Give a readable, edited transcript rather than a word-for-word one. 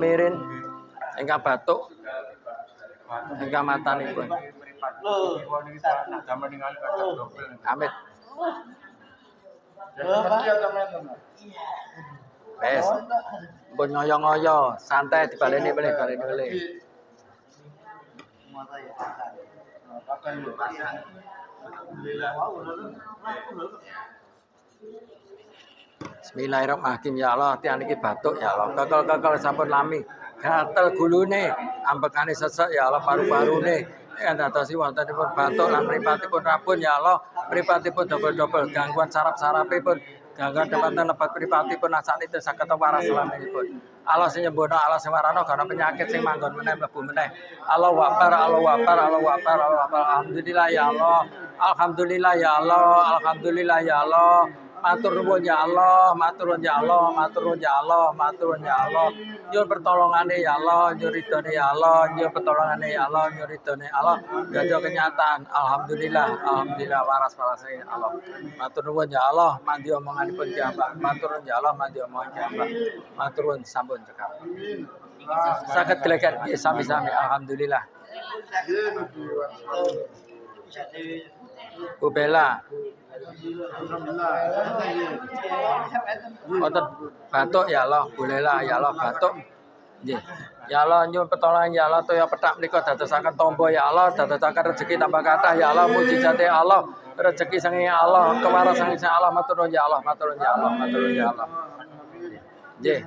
Amirin ingkang batuk ingkang matanipun. Amit. Wes. Pun ngoyo-ngoyo, santai dibaleni boleh. Bismillahirrahmanirrahim. Ya Allah, tiang niki batuk ya Allah. Kekel sampun lami. Gatel gulune, ambekane sesek ya Allah, paru-parune. Dadosi wontenipun batuk lan mripatipun rabun ya Allah. Mripatipun dobel-dobel gangguan saraf-sarafipun. Gangguan tempatan lebat mripatipun sakniki saged waras laminipun. Allah sing nyembuhno, Allah sing warana kana penyakit sing manggon meneh mlebu meneh. Allahu Akbar. Alhamdulillah ya Allah. Alhamdulillah ya Allah. Alhamdulillah ya Allah. Matur nuwun ya Allah, matur nuwun ya Allah, matur nuwun ya Allah, matur nuwun ya Allah. Nyuwun pertolongane ya Allah, nyuwun ridhone ya Allah, nyuwun pertolongane ya Allah, nyuwun ridhone Allah. Gadah kenyataan. Alhamdulillah waras-warase Allah. Matur nuwun ya Allah, mandi omonganipun piyambak. Matur nuwun ya Allah, mandi omongan piyambak. Matur nuwun sampun cekap. Saged glegen sami-sami alhamdulillah. Bu Bella. Wonten batuk ya Allah, bolehlah ya Allah batuk. Nggih. Ya Allah nyuwun pertolongan ya Allah toya petak menika dadosaken tombo ya Allah, dadosaken rezeki tambah kathah ya Allah, mujizate Allah, rezeki sange Allah, kewarasan sange Allah, matur nuwun ya Allah, matur nuwun ya Allah, matur nuwun ya Allah. Nggih.